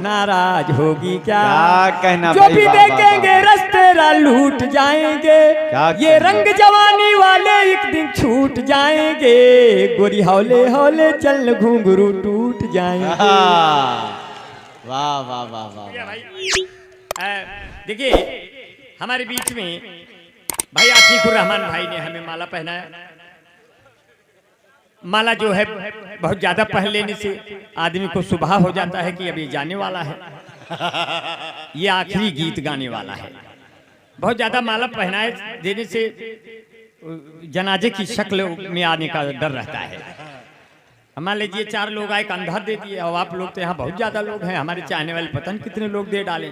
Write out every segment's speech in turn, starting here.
नाराज होगी क्या कहना जो भी देखेंगे रस्तेरा लूट जाएंगे ये रंग जवानी वाले एक दिन छूट जाएंगे गोरी हौले हौले चल घुंघरू टूट जाएंगे। वाह वाह वाह वाह। देखिए हमारे बीच में भाई आतिकुर रहमान भाई ने हमें माला पहनाया। माला जो है बहुत ज्यादा पहन लेने से आदमी को सुबह हो जाता है कि अभी जाने वाला है, ये आखिरी गीत गाने वाला है। बहुत ज्यादा माला पहनाए देने से जनाजे की शक्ल में आने का डर रहता है। मान लीजिए 4 लोग आए कंधा दे दिए और आप लोग तो यहाँ बहुत ज्यादा लोग हैं, हमारे चाहने वाले पता नहीं कितने लोग दे डाले।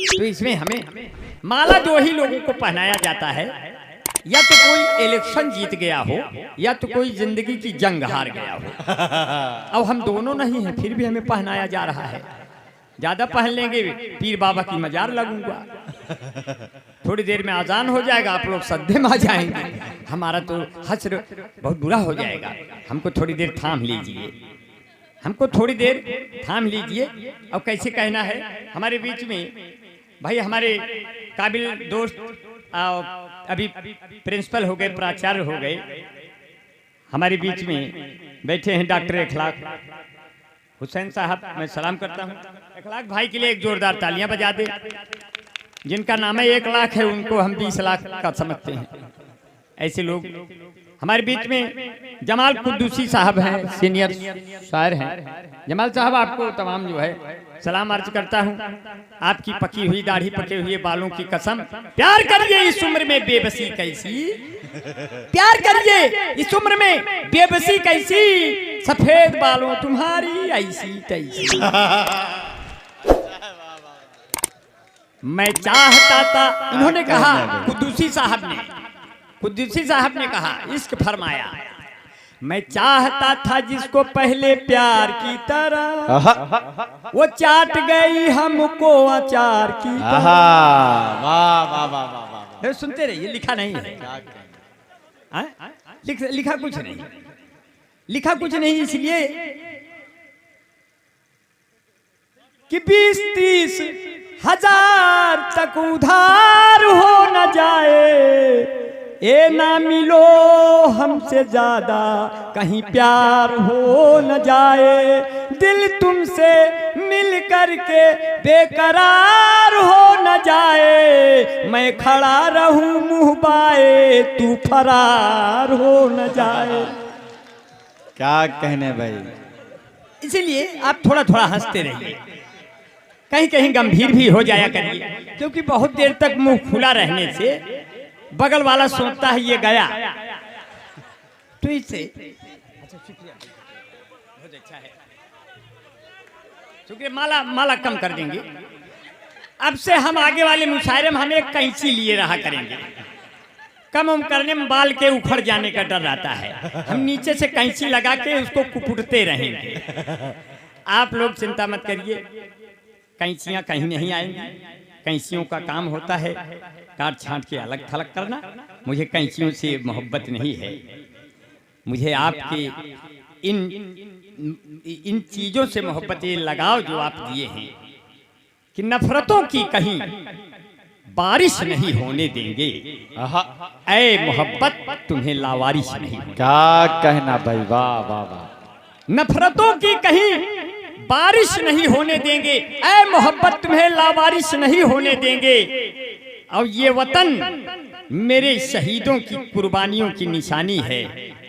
तो इसमें हमें माला दो ही लोगों को पहनाया जाता है, या तो कोई इलेक्शन जीत गया हो या तो कोई जिंदगी की जंग हार गया हो। अब हम दोनों नहीं हैं फिर भी हमें पहनाया जा रहा है। ज्यादा पहन लेंगे पीर बाबा की मजार लगूंगा। थोड़ी देर में आजान हो जाएगा, आप लोग सद्दे में आ जाएंगे, हमारा तो हश्र बहुत बुरा हो जाएगा। हमको थोड़ी देर थाम लीजिए, हमको थोड़ी देर थाम लीजिए। अब कैसे कहना है हमारे बीच में भाई हमारे काबिल दोस्त अभी प्रिंसिपल हो गए, प्राचार्य हो गए, हमारे बीच में बैठे हैं डॉक्टर इखलाक हुसैन साहब। मैं सलाम करता हूं इखलाक भाई के लिए एक जोरदार तालियां बजा दे। जिनका नाम है 1 लाख है उनको हम 20 लाख का समझते हैं। ऐसे लोग हमारे बीच में जमाल कुद्दूसी साहब हैं, सीनियर शायर हैं। जमाल साहब आपको तमाम जो है सलाम अर्ज करता हूं। आपकी पकी हुई दाढ़ी, पके हुए बालों की कसम, प्यार करिए इस उम्र में बेबसी कैसी, प्यार करिए इस उम्र में बेबसी कैसी, सफेद बालों तुम्हारी ऐसी तैसी। मैं चाहता था, इन्होंने कहा कुद्दूसी साहब ने कहा, इश्क फरमाया, मैं चाहता था जिसको पहले प्यार की तरह, वो चाट गई हमको अचार की तरह। वाह वाह वाह वाह। सुनते रहिए, लिखा नहीं है, लिखा कुछ नहीं, लिखा कुछ नहीं, इसलिए कि 20-30 हजार तक उधार हो न जाए, ए ना मिलो हमसे ज्यादा कहीं प्यार हो न जाए, दिल तुमसे मिल करके बेकरार हो न जाए, मैं खड़ा रहूं मुंह बाए तू फरार हो न जाए। क्या कहने भाई। इसीलिए आप थोड़ा थोड़ा हंसते रहिए, कहीं कहीं गंभीर भी हो जाया करिए, क्योंकि बहुत देर तक मुंह खुला रहने से बगल वाला सोचता है ये गया। तो इससे अच्छा शुक्रिया, बहुत अच्छा है, शुक्रिया। माला कम कर देंगे। अब से हम आगे वाले मुशायरे में हम एक कैंची लिए रहा करेंगे, कम करने में बाल के उखड़ जाने का डर रहता है। हम नीचे से कैंची लगा के उसको कुकुटते रहेंगे। आप लोग चिंता मत करिए, कैंचियां कहीं नहीं आएंगी। कैंचियों का काम होता है काट छांट के अलग थलग करना। मुझे कैंचियों से मोहब्बत नहीं है, मुझे आपके इन चीजों से मोहब्बत, ये लगाव जो आप दिए हैं कि नफरतों की कहीं बारिश नहीं होने देंगे। ऐ मोहब्बत तुम्हें लावारिश नहीं। क्या कहना भाई, वाह वाह वाह। नफरतों की कहीं बारिश नहीं होने देंगे, ऐ मोहब्बत तुम्हें लावारिश नहीं होने देंगे। और ये वतन मेरे शहीदों की कुर्बानियों की निशानी है,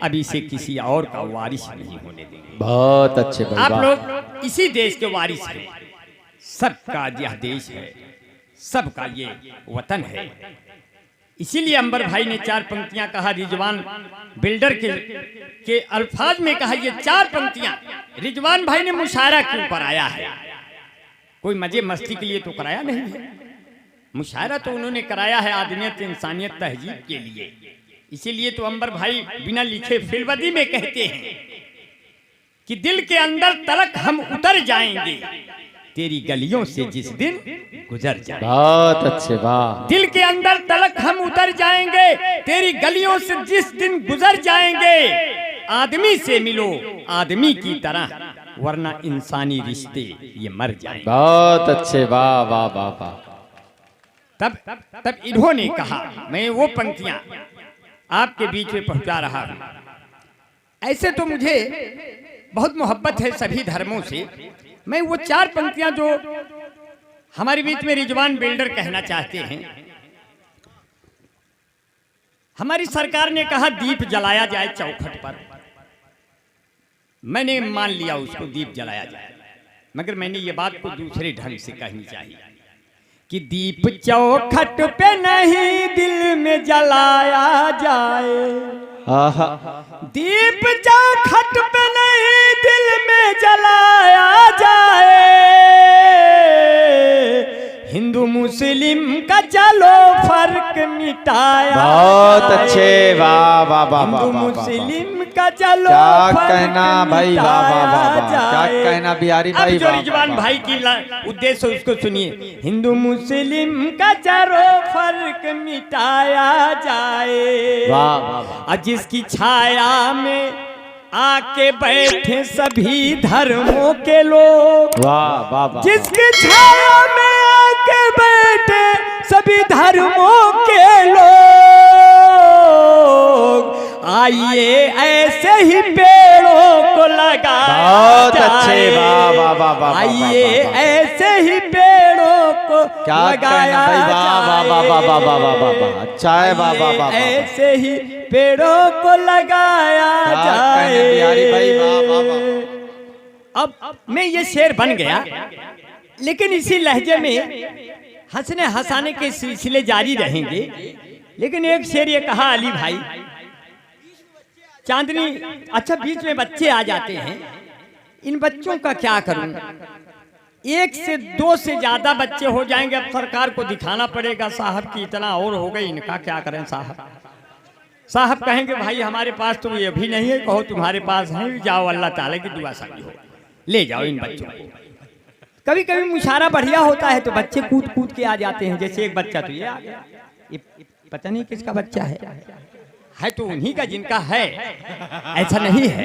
अब इसे किसी और का वारिस नहीं होने देंगे। बहुत अच्छे भाई, आप लोग इसी देश के वारिस हैं, सबका यह देश है, सबका ये वतन है। इसीलिए अंबर भाई ने 4 पंक्तियां कहा, रिजवान बिल्डर के अल्फाज में कहा। ये 4 पंक्तियां रिजवान भाई ने मुशायरा क्यों कराया है? कोई मजे मस्ती के लिए तो कराया नहीं है, मुशायरा तो उन्होंने कराया है आदमियत, इंसानियत, तहजीब के लिए। इसीलिए तो अंबर भाई बिना लिखे फिलवदी में कहते हैं कि दिल के अंदर तलक हम उतर जाएंगे, तेरी गलियों से जिस दिन गुजर जाएंगे। बहुत अच्छे, वाह। दिल के अंदर तलक हम उतर जाएंगे, तेरी गलियों से जिस दिन गुजर जाएंगे। आदमी से मिलो आदमी की तरह, वरना इंसानी रिश्ते ये मर जाएंगे। बहुत अच्छे, वाह वाह वाह वाह। तब इन्होंने कहा, मैं वो पंक्तियां आपके बीच में पहुंचा रहा हूं। ऐसे तो मुझे बहुत मोहब्बत है सभी धर्मों से। मैं वो 4 पंक्तियां जो हमारे बीच में रिजवान बिल्डर कहना चाहते हैं। हमारी सरकार ने कहा दीप जलाया जाए चौखट पर, मैंने मान लिया उसको दीप जलाया जाए, मगर मैंने ये बात को दूसरे ढंग से कहनी चाहिए कि दीप चौखट पे नहीं दिल में जलाया जाए। आहा, दीप चौखट पे नहीं दिल में जलाया जाए। हिंदू मुस्लिम का चलो फर्क मिटाया। बहुत अच्छे, वाह वाह वाह वाह हिंदू वाह वाह। मुस्लिम का चलो क्या फर्क कहना भाई, वाह वाह वाह वाह। क्या जाए। कहना बिहारी भाई, अब जो वाह, रिजवान वाह, भाई की उद्देश्य उसको सुनिए। हिंदू मुस्लिम का चलो फर्क मिटाया जाए। वाह वाह वाह। और जिसकी छाया में आके बैठे सभी धर्मों के लोग, वाह वाह वाह। जिसकी छाया में आके बैठे सभी धर्मों के लोग, आइए ऐसे ही पेड़ों को लगा। बहुत अच्छे, वाह वाह वाह वाह। आइए ऐसे ही पेड़ों को क्या लगाया कहना भाई, वाह वाह वाह वाह वाह वाह वाह वाह वाह। अच्छा है, वाह वाह वाह वाह। ऐसे ही पेड़ों को लगाया जाए। बिहारी भाई, वाह वाह वाह। अब मैं ये शेर बन गया, लेकिन इसी लहजे में हंसने हंसाने के सिलसिले जारी रहेंगे। लेकिन एक शेर ये कहा अली भाई, चांदनी, अच्छा बीच में बच्चे आ जाते हैं, इन बच्चों का क्या करूं? 1 से 2 से ज्यादा बच्चे हो जाएंगे, अब सरकार को दिखाना पड़ेगा साहब की इतना और हो गई, इनका क्या करें साहब। साहब कहेंगे भाई हमारे पास तो ये भी नहीं है, कहो तुम्हारे पास है, जाओ अल्लाह ताला की दुआ सही हो, ले जाओ इन बच्चों को। कभी कभी मुशारा बढ़िया होता है तो बच्चे कूद कूद के आ जाते हैं। जैसे एक बच्चा तो ये आ गया, ये पता नहीं किसका बच्चा है तो उन्हीं का जिनका है, ऐसा नहीं है।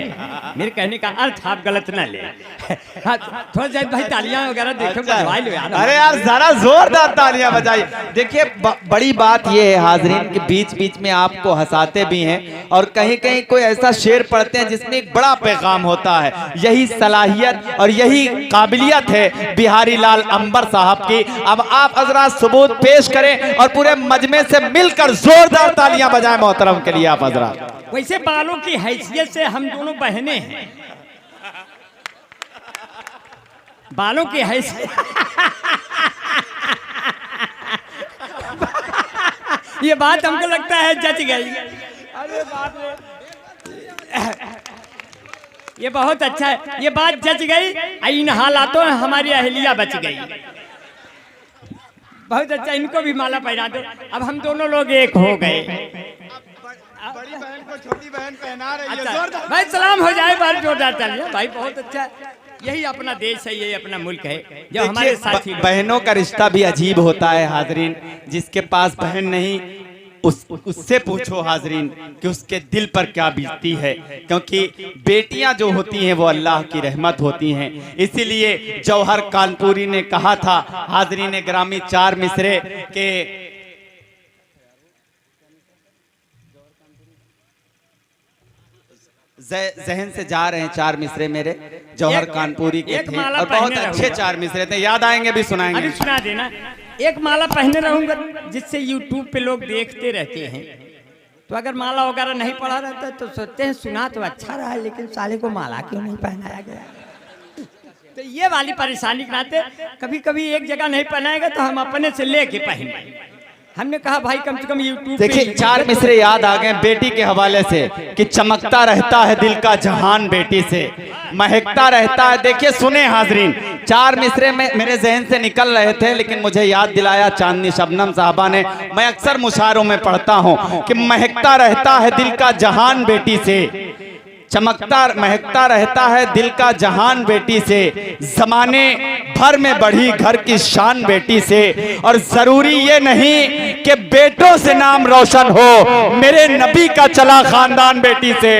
मेरे कहने का अर्थ आप गलत ना ले। हाँ, थोड़ा सा भाई तालियां वगैरह देखो, बजवा लो यार। अरे यार जरा जोरदार तालियां बजाइए। देखिए बड़ी बात ये है हाजरीन कि बीच बीच में आपको हंसाते भी हैं और कहीं कहीं कोई ऐसा शेर पढ़ते हैं जिसमें एक बड़ा पैगाम होता है। यही सलाहियत और यही काबिलियत है बिहारी लाल अंबर साहब की। अब आप हजरात सबूत पेश करें और पूरे मजमे से मिलकर जोरदार तालियां बजाएं मोहतरम के लिए आप हजरात। वैसे बालों की हैसियत से हम दोनों बहनें हैं, बालों की हैसियत ये बात हमको लगता है जच गई। अरे बाप रे, ये बहुत अच्छा है, ये बात जच गई। इन हालातों में हमारी अहलिया बच गई। बहुत अच्छा, इनको भी माला पहना दो। अब हम दोनों लोग एक हो गए। बड़ी बहन को छोटी बहन पहना रही है। अच्छा भाई सलाम हो जाए, बार जोरदार तालियां भाई, बहुत अच्छा। यही अपना देश है, यही अपना मुल्क है जो हमारे साथी। बहनों का रिश्ता भी अजीब होता है हाजरीन। जिसके पास बहन नहीं उससे पूछो हाजरीन कि उसके दिल पर क्या बीतती है, क्योंकि बेटियां जो होती हैं वो अल्लाह की रहमत होती हैं। इसीलिए जौहर कानपुरी ने कहा था हाजरीन ग्रामी 4 मिसरे के जहन से जा रहे हैं 4 मिसरे मेरे जौहर कानपुरी के थे और बहुत अच्छे 4 मिसरे थे, याद आएंगे भी सुनाएंगे। अभी सुना देना। एक माला पहने रहूंगा जिससे यूट्यूब पे लोग देखते रहते हैं, तो अगर माला वगैरह नहीं पढ़ा रहता तो सोचते हैं सुना तो अच्छा रहा, लेकिन साले को माला क्यों नहीं पहनाया गया। तो ये वाली परेशानी के नाते कभी कभी एक जगह नहीं पहनाएगा तो हम अपने से लेके पहने। हमने कहा भाई कम से कम यूट्यूब देखिए 4 मिसरे याद आ गए बेटी के हवाले से कि चमकता रहता है दिल का जहान बेटी से, महकता रहता है। देखिए सुने हाजरीन, 4 मिसरे में मेरे जहन से निकल रहे थे लेकिन मुझे याद दिलाया चांदनी शबनम साहबा ने। मैं अक्सर मुशायरों में पढ़ता हूँ कि महकता रहता है दिल का जहान बेटी से, चमकता महकता रहता है दिल का जहान बेटी से, जमाने भर में बढ़ी घर की शान बेटी से। और जरूरी ये नहीं कि बेटों से नाम रोशन हो, मेरे नबी का चला खानदान बेटी से।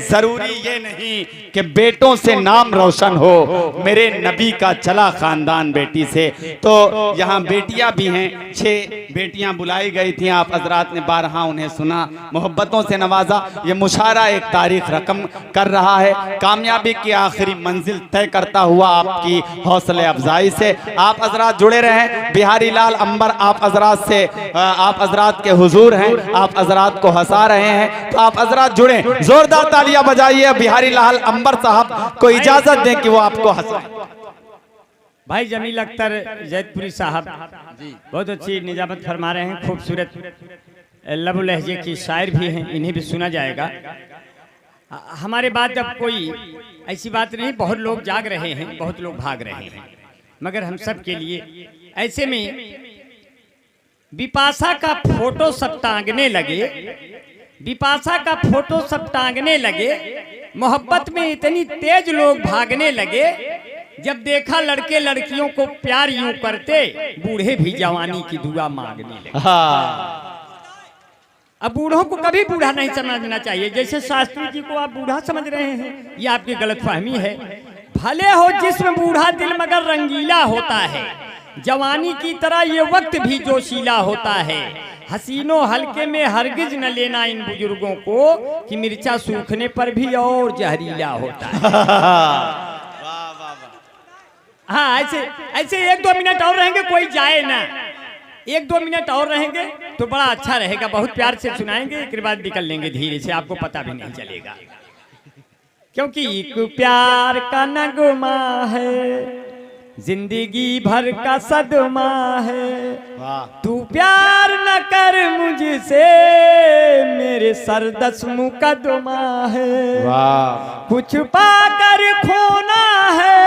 जरूरी ये नहीं कि बेटों से नाम रोशन हो, मेरे नबी का चला खानदान बेटी से। तो यहाँ बेटियां भी हैं, 6 बेटियां बुलाई गई थी, आप हजरात ने बारहा उन्हें सुना, मोहब्बतों से नवाजा। ये मुशारा एक तारीख रकम कर रहा है, कामयाबी की आखिरी मंजिल तय करता हुआ आपकी हौसले अफजाई से। आप हजरात जुड़े रहें, बिहारी लाल अंबर आप हजरात से, आप हजरात के हुजूर हैं, आप हजरात को हंसा रहे हैं, तो आप हजरात जुड़े, जोरदार तालियां बजाइए, बिहारी लाल अंबर साहब को इजाजत दें कि वो आपको हंसाएं। भाई जमील अख्तर जैदपुरी साहब बहुत अच्छी निजामत फरमा रहे हैं, खूबसूरत लबो लहजे की शायर भी हैं, इन्हें भी सुना जाएगा। हमारे बाद अब कोई ऐसी बात नहीं, बहुत लोग जाग रहे हैं, बहुत लोग भाग रहे हैं, मगर हम सब के लिए ऐसे में बिपाशा का फोटो सब टांगने लगे, बिपाशा का फोटो सब टांगने लगे, मोहब्बत में इतनी तेज लोग भागने लगे, जब देखा लड़के लड़कियों को प्यार यूं करते, बूढ़े भी जवानी की दुआ मांगने लगे। अब बूढ़ों को कभी बूढ़ा नहीं समझना चाहिए, जैसे शास्त्री जी को आप बूढ़ा समझ रहे हैं, ये आपकी गलतफहमी है। भले हो जिस्म बूढ़ा, दिल मगर रंगीला होता है, जवानी की तरह ये वक्त भी जोशीला होता है। हसीनों हल्के में हरगिज न लेना इन बुजुर्गों को, कि मिर्चा सूखने पर भी और जहरीला होता है। हाँ, ऐसे ऐसे 1-2 मिनट और रहेंगे, कोई जाए ना, 1-2 मिनट और रहेंगे तो बड़ा अच्छा रहेगा, बहुत प्यार से सुनाएंगे, एक बाद निकल लेंगे धीरे से, आपको पता भी नहीं चलेगा, क्योंकि एक प्यार का नगमा है, जिंदगी भर का सदमा है। तू प्यार न कर मुझसे, मेरे सर 10 मुकदमा है। कुछ पाकर खोना है,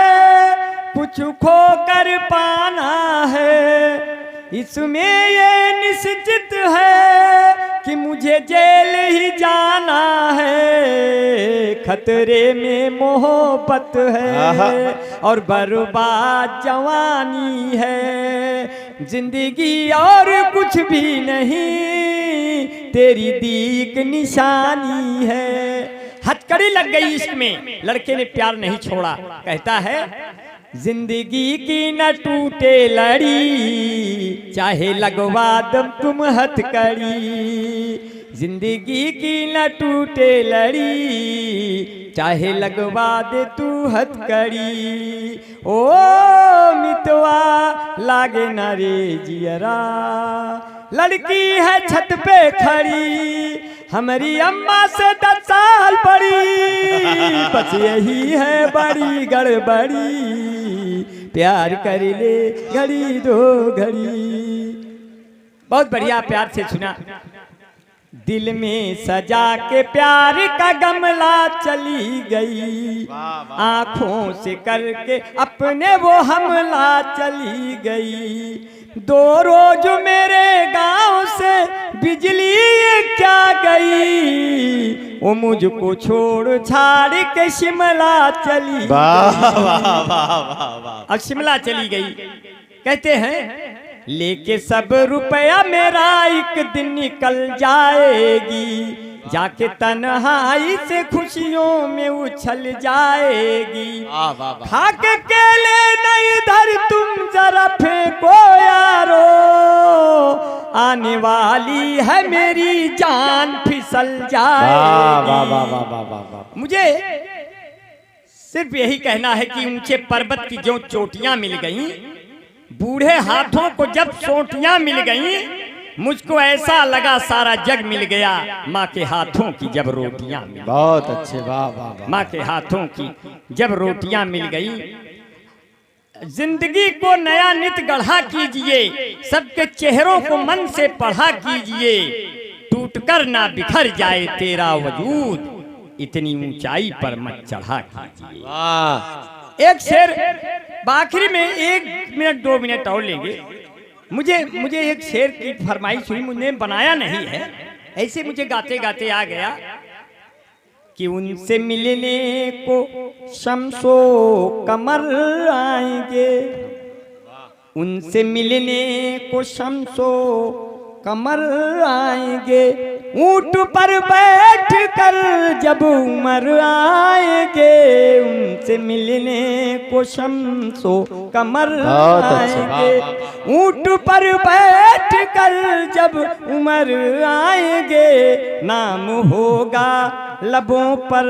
कुछ खोकर पाना है, इसमें ये निश्चित है कि मुझे जेल ही जाना है। खतरे में मोहब्बत है और बर्बाद जवानी है, जिंदगी और कुछ भी नहीं, तेरी दीक निशानी है। हथकड़ी लग गई इश्क में, लड़के ने प्यार नहीं छोड़ा, कहता है जिंदगी की न टूटे लड़ी, चाहे लगवा दम तुम हथकड़ी, जिंदगी की न टूटे लड़ी, चाहे लगवा दे तू हथकड़ी। ओ मितवा लागे न रे जियरा, लड़की है छत पे खड़ी, हमारी अम्मा से 10 साल बड़ी, बस यही है बड़ी गड़बड़ी, प्यार कर ले घड़ी 2 घड़ी। बहुत बढ़िया, प्यार से सुना। दिल में सजा के प्यार का गमला चली गई, आंखों से करके अपने वो हमला चली गई। 2 रोज मेरे गांव से बिजली क्या गई, वो मुझको छोड़ छाड़ के शिमला चली गई। अब शिमला चली गई, कहते हैं लेके सब रुपया मेरा एक दिन निकल जाएगी, जाके तन्हाई से खुशियों में उछल जाएगी। खा के केले नहीं इधर तुम जरा फेंको यारो, आने वाली है मेरी जान फिसल जाएगी। मुझे सिर्फ यही कहना है कि ऊंचे पर्वत की जो चोटियां मिल गईं, बूढ़े हाथों को जब सोटियां मिल गईं, मुझको ऐसा लगा सारा जग मिल गया, माँ के हाथों की जब रोटियां मिल गई। बहुत अच्छे, वाह वाह। माँ के हाथों की जब रोटियां मिल गई। जिंदगी को नया नित गढ़ा कीजिए, सबके चेहरों को मन से पढ़ा कीजिए, टूटकर ना बिखर जाए तेरा वजूद, इतनी ऊंचाई पर मत चढ़ा कीजिए। एक शेर आखिरी में 1 मिनट 2 मिनट और लेंगे। मुझे एक शेर की फरमाइश हुई, मुझे बनाया नहीं है, ऐसे मुझे गाते गाते आ गया कि उनसे मिलने को शम्सो कमर आएंगे, उनसे मिलने को शम्सो कमर आएंगे, ऊंट पर बैठ कर जब उमर आएंगे, उनसे मिलने को शम्सो कमर आएंगे। ऊंट पर बैठ कर जब उमर आएंगे, नाम होगा लबों पर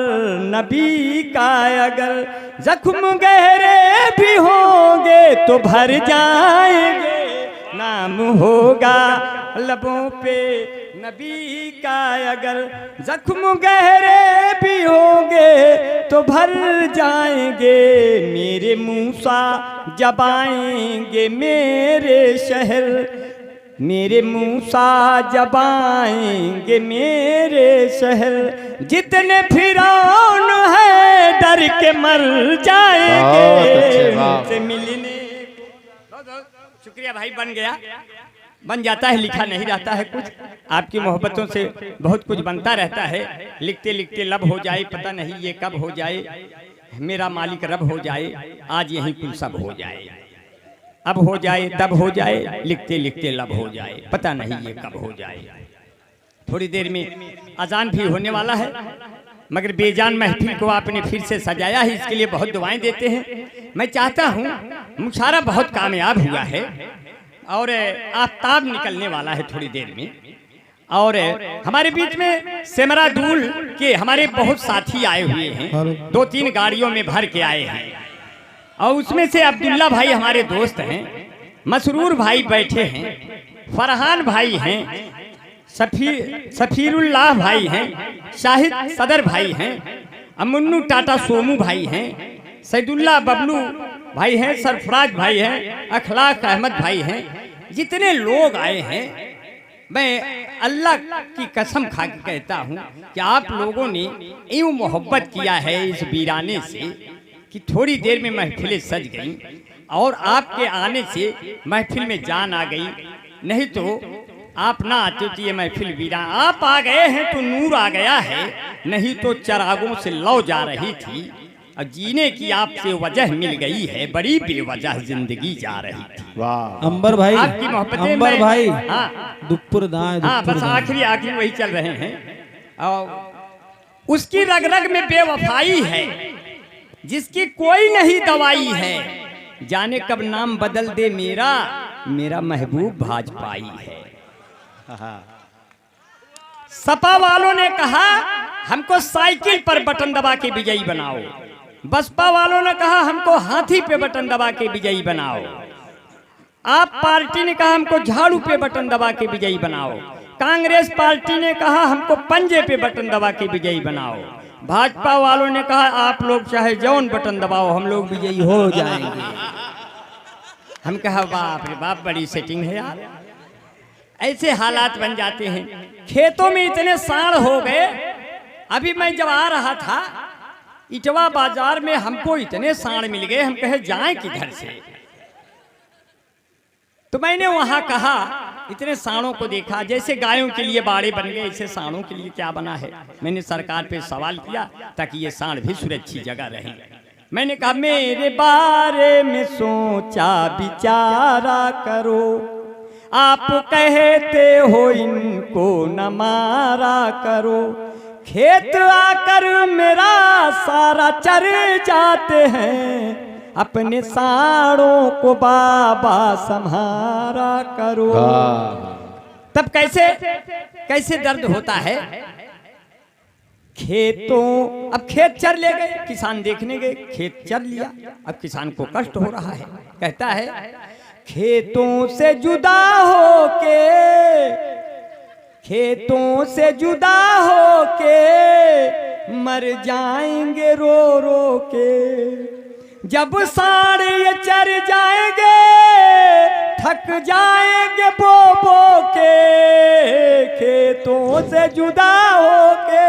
नबी का, अगर जख्म गहरे भी होंगे तो भर जाएंगे। नाम होगा लबों पे नबी का, अगर जख्म गहरे भी होंगे तो भर जाएंगे। मेरे मूसा जब आएंगे मेरे शहर, मेरे मूसा जब आएंगे मेरे शहर, जितने फिरौन है डर के मर जाएंगे। उनसे मिलने शुक्रिया भाई, बन गया, बन जाता है, लिखा नहीं रहता है कुछ। आपकी मोहब्बतों से बहुत कुछ बनता रहता है। लिखते लिखते लब हो जाए, पता नहीं ये कब हो जाए। मेरा मालिक रब हो जाए, आज यहीं कुल सब हो जाए। अब हो जाए तब हो जाए, लिखते लिखते लब हो जाए, पता नहीं ये कब हो जाए। थोड़ी देर में अजान भी होने वाला है, मगर बेजान महफिल को आपने फिर से सजाया है, इसके लिए बहुत दुआएं देते हैं। मैं चाहता हूँ, मुशारा बहुत कामयाब हुआ है और आफताब निकलने वाला है थोड़ी देर में। और हमारे बीच में सेमरादूल के हमारे बहुत साथी आए हुए हैं, 2-3 गाड़ियों में भर के आए हैं। और उसमें से अब्दुल्ला भाई हमारे दोस्त हैं, मसरूर भाई बैठे हैं, फरहान भाई हैं, सफीरुल्लाह भाई हैं, शाहिद सदर भाई हैं, अमुन्नू टाटा सोमू भाई हैं, सैदुल्ला बबलू भाई हैं, सरफराज भाई हैं, अखलाक अहमद भाई हैं। जितने लोग आए हैं, मैं अल्लाह की कसम खा के कहता हूँ कि आप लोगों ने यूँ मोहब्बत किया है इस वीराने से कि थोड़ी देर में महफिलें सज गई और आपके आने से महफिल में जान आ गई। नहीं तो आप ना आते तो ये महफिल वीरान। आप आ गए हैं तो नूर आ गया है, नहीं तो चरागों से लौ जा रही थी और जीने की आपसे वजह मिल गई है, बड़ी बेवजह जिंदगी जा रही थी। वाह अंबर भाई, आपकी मोहब्बतें अंबर भाई, हाँ दुखपुर दाएं, हाँ, बस आखिरी वही चल रहे हैं। और उसकी रग रग में बेवफाई है, जिसकी कोई नहीं दवाई है। जाने कब नाम बदल दे मेरा, मेरा महबूब भाजपाई है। सपा वालों ने कहा हमको साइकिल पर बटन दबा के विजयी बनाओ, बसपा वालों ने कहा हमको हाथी पे बटन दबा के विजयी बनाओ, आप पार्टी ने कहा हमको झाड़ू पे बटन दबा के विजयी बनाओ, कांग्रेस पार्टी ने कहा हमको पंजे पे बटन दबा के विजयी बनाओ, भाजपा वालों ने कहा आप लोग चाहे जौन बटन दबाओ हम लोग विजयी हो जाएंगे। हम कहा बाप रे बाप, बड़ी सेटिंग है यार। ऐसे हालात बन जाते हैं। खेतों में इतने साड़ हो गए। अभी मैं जब आ रहा था इटवा बाजार में, हमको इतने साड़ मिल गए, हम कहे जाएं किधर से। तो मैंने वहां कहा, इतने साड़ों को देखा, जैसे गायों के लिए बाड़े बन गए ऐसे साड़ों के लिए क्या बना है। मैंने सरकार पे सवाल किया ताकि ये साड़ भी सुरक्षित जगह रहे। मैंने कहा मेरे बारे में सोचा विचारा करो, आप कहते हो इनको न मारा करो, खेत आकर मेरा सारा चर जाते हैं, अपने साड़ों को बाबा संहारा करो। तब कैसे कैसे दर्द होता है। खेतों, अब खेत चर ले गए, किसान देखने गए, खेत चर लिया, अब किसान को कष्ट हो रहा है। कहता है खेतों से जुदा होके, खेतों से जुदा होके मर जाएंगे रो रो के, जब साड़े ये चर जाएंगे थक जाएंगे बो बो के, खेतों से जुदा होके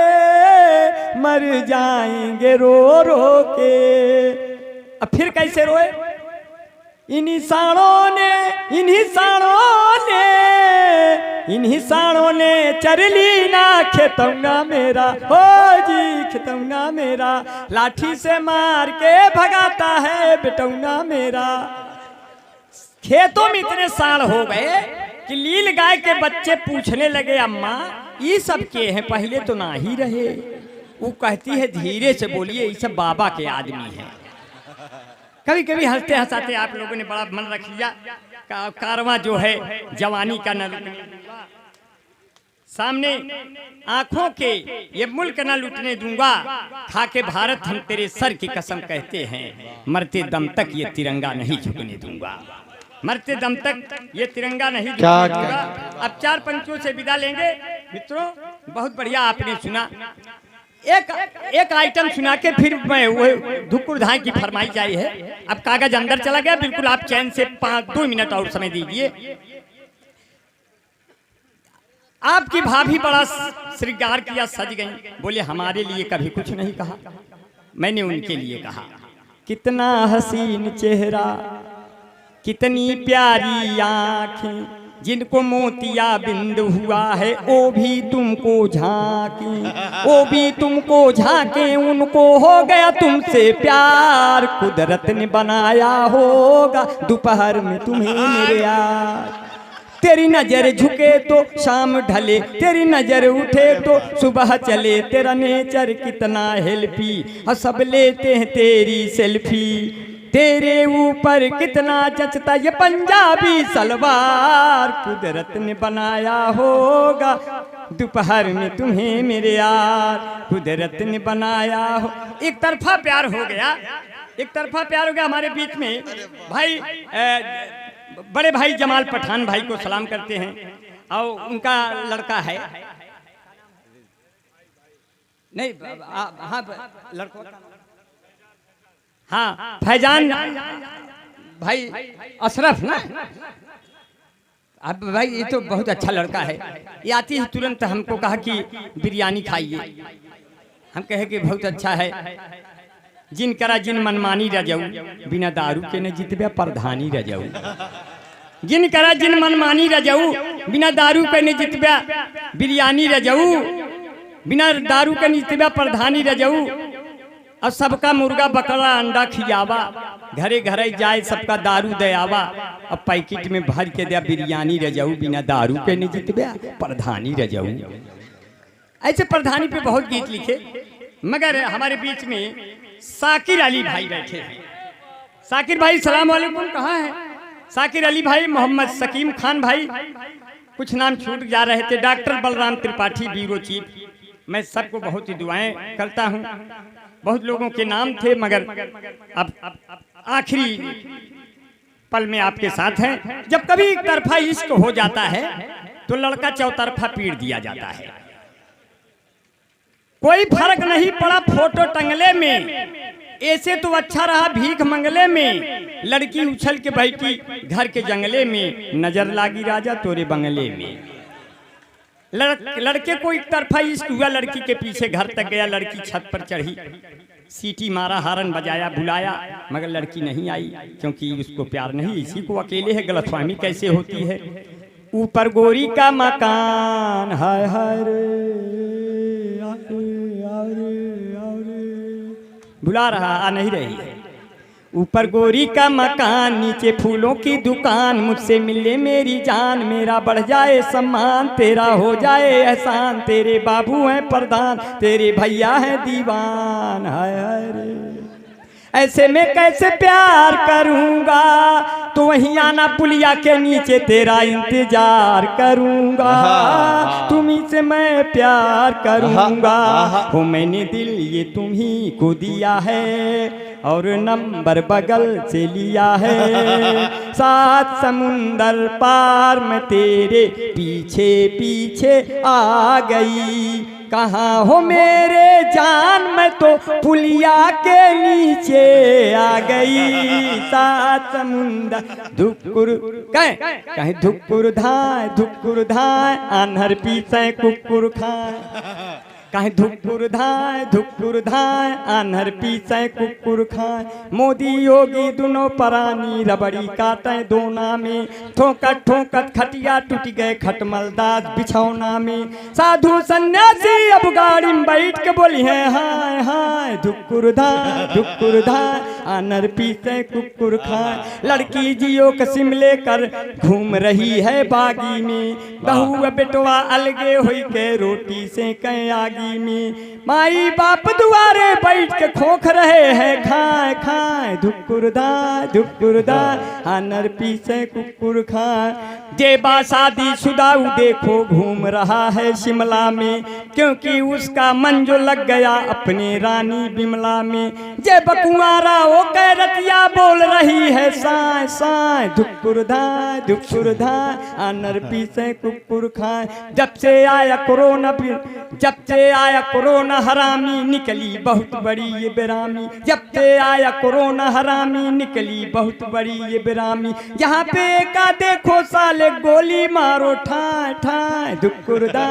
मर जाएंगे रो रो के। अब फिर कैसे रोए। इन्हीं साड़ों ने, इन्हीं साड़ों ने, इन्हीं साड़ों ने चर ली ना खेतौना मेरा, हो जी खेतौना मेरा, लाठी से मार के भगाता है बेटौना मेरा। खेतों में इतने साड़ हो गए कि लील गाय के बच्चे पूछने लगे अम्मा ये सब के हैं, पहले तो ना ही रहे। वो कहती है धीरे से बोलिए, ये सब बाबा के आदमी हैं। कभी कभी हंसते हंसाते आप लोगों ने बड़ा मन रख लिया। कारवां जो है जवानी का न सामने आंखों के ये मुल्क न लूटने दूंगा, खाके भारत हम तेरे सर की कसम कहते हैं, मरते दम तक ये तिरंगा नहीं झुकने दूंगा, मरते दम तक ये तिरंगा नहीं झुकने दूंगा। अब 4 पंक्तियों से विदा लेंगे मित्रों। बहुत बढ़िया आपने सुना। एक आइटम सुना के फिर मैं वो धुकुर धाय की फरमाइश आई है। अब कागज अंदर चला गया, बिल्कुल आप चैन से 2 मिनट और समय दीजिए। आपकी भाभी बड़ा श्रृंगार किया, सज गई, बोले हमारे लिए कभी कुछ नहीं कहा। मैंने उनके लिए कहा, कितना हसीन चेहरा, कितनी प्यारी आंखें, जिनको मोतिया बिंद हुआ है वो भी तुमको झांके, वो भी तुमको झांके, उनको हो गया तुमसे प्यार, कुदरत ने बनाया होगा दोपहर में तुम्हें मेरे यार। तेरी नजर झुके तो शाम ढले, तेरी नजर उठे तो सुबह चले, तेरा नेचर कितना हेल्पी, और सब लेते हैं तेरी सेल्फी, तेरे ऊपर कितना जचता ये पंजाबी सलवार, कुदरत ने बनाया होगा दोपहर में तुम्हें मेरे यार, कुदरत ने बनाया हो। एक तरफा प्यार हो गया, एक तरफा प्यार हो गया हमारे बीच में। भाई बड़े भाई जमाल पठान भाई को सलाम करते हैं, और उनका लड़का है नहीं, हाँ लड़कों, हाँ फैजान भाई, अशरफ ना। अब भाई ये तो बहुत अच्छा लड़का है। ये आती है तुरंत हमको कहा कि बिरयानी खाइए। हम कहे कि बहुत अच्छा है। जिन करा जिन मनमानी रजाऊ, बिना दारू के न जितबे प्रधानी रजाऊ, जिन करा जिन मनमानी रजाऊ, बिना दारू के न जितबे बिरयानी रजाऊ, बिना दारू के न जितबे प्रधानी रजाऊ, और सबका मुर्गा बकरा अंडा खियावा, घरे घरे जाए सबका दारू दयावा, अब पैकेट में भर के दिया बिरयानी रजाऊ, बिना दारू के न जितबे प्रधानी रजाऊ। ऐसे प्रधानी पे बहुत गीत लिखे, मगर हमारे बीच में साकिर अली भाई बैठे हैं। साकिर भाई सलाम वालेकुम, कहाँ हैं साकिर अली भाई? मोहम्मद सकीम खान भाई, कुछ नाम छूट जा रहे थे। Doctor Balram Tripathi bureau chief, मैं सबको बहुत ही दुआएं करता हूं। बहुत लोगों के नाम थे, मगर अब आखिरी पल में आपके साथ हैं। जब कभी एक तरफा इश्क हो जाता है तो लड़का चौतरफा पीट दिया जाता है। कोई फर्क नहीं पड़ा फोटो टंगले में, ऐसे तो अच्छा रहा भीख मंगले में, लड़की उछल के बैठी घर के जंगले में, नजर लागी राजा तोरे बंगले में। लड़के को एक तरफा इश्क हुआ, लड़की के पीछे घर तक गया, लड़की छत पर चढ़ी, सीटी मारा, हारन बजाया, बुलाया, मगर लड़की नहीं आई, क्योंकि उसको प्यार नहीं, इसी को अकेले है। गलतफहमी कैसे होती है? ऊपर गोरी का मकान, हाय हाय बुला रहा, आ नहीं रही है। ऊपर गोरी का मकान, नीचे फूलों की दुकान, मुझसे मिले मेरी जान, मेरा बढ़ जाए सम्मान, तेरा हो जाए एहसान, तेरे बाबू हैं प्रधान, तेरे भैया हैं दीवान, हाय हाय रे। ऐसे में कैसे प्यार करूंगा, तो वहीं आना पुलिया के नीचे, तेरा इंतजार करूंगा, तुम्ही से मैं प्यार करूंगा, हो मैंने दिल ये तुम्ही को दिया है, और नंबर बगल से लिया है, 7 समुंदर पार में तेरे पीछे पीछे आ गई, कहाँ हो मेरे जान, मैं तो पुलिया के नीचे आ गई, 7 समुंदर धुकुर कहीं धुकुर धाय, आन्हर पीछे कुकुर खाए, कहीं धुकुर धाय, आन्हर पीछे कुकुर खाए, मोदी योगी दोनों परानी, रबड़ी काटे दोना में, ठोकत ठोकत खटिया टूट गए, खटमलदास बिछौना में, साधु सन्यासी अब गाड़ी में बैठ के बोली है, हाय हाय धुकुर धाय, आनर पीछे कुकुर खाए। लड़की जियो कसिम लेकर घूम रही है बागी में, बहू बेटवा अलगे हुई के रोटी से कहीं आगी में। माई बाप दुआरे बैठ के खोख रहे हैं खाए खाए, धुकुरदा आनर पीछे कुकुर खाए। जेबा शादी शुदाऊ देखो घूम रहा है शिमला में, क्योंकि उसका मन जो लग गया अपने रानी बिमला में। जे बकुआरा वो कैरतिया बोल रही है साए साए, धुकुरधा आनर पीछे कुकुर खाए। जब से आया कोरोना हरामी निकली बहुत बड़ी ये बेरामी, जब से आया कोरोना हरामी निकली बहुत बड़ी ये बेरामी। यहाँ पे का देखो साले गोली मारो ठाए ठाए, धुकुरदा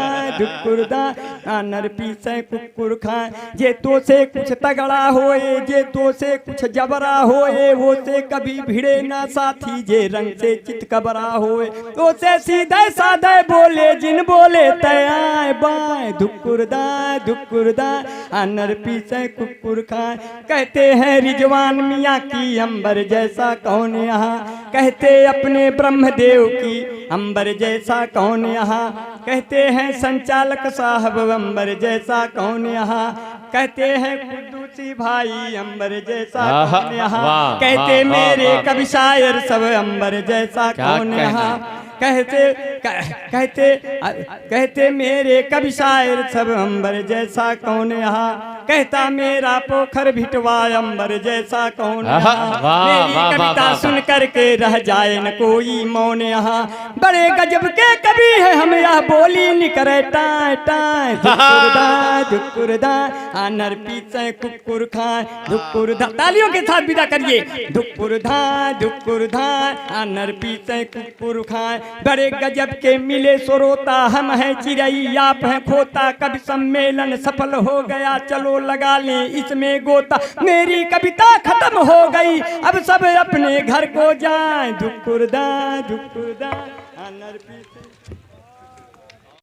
आनर पीछे कुकुर खाए। जे तो से कुछ तगड़ा होए, जे तो से कुछ जबरा होए, वो से कभी भिड़े ना साथी, जे रंग से चित कबरा होए। तो से सीधे साधे बोले जिन बोले तय बाय, धुकुरदा आनर पीछे कुकुर खाए। कहते हैं रिजवान मियाँ की अंबर जैसा कौन यहाँ, कहते अपने ब्रह्मदेव की अंबर जैसा कौन यहाँ, कहते हैं संचालक साहब अंबर जैसा कौन यहाँ, कहते हैं कुद्दूसी भाई अंबर जैसा कौन यहाँ, कहते मेरे कवि शायर सब अंबर जैसा कौन यहाँ, कहते मेरे कवि शायर सब अंबर जैसा कौन यहाँ, कहता मेरा पोखर भिटवा अंबर जैसा कौन यहाँ। मेरी कविता सुन करके रह जाए न कोई मौन यहाँ, बड़े गजब के कवि है हम यह बोली निकरे टाए टाए, धुकुरदा आनर पीछे कुकुर खाए, धुकुरदा। तालियों के साथ विदा करिए। धुकुरदा आनर पीछे कुकुर खाए। बड़े गजब के मिले सरोता हम हैं चिड़ई आप हैं खोता, कवि सम्मेलन सफल हो गया चलो लगा लें इसमें गोता। मेरी कविता खत्म हो गई अब सब अपने घर को जाएं, धुकुरदा आनर पीछे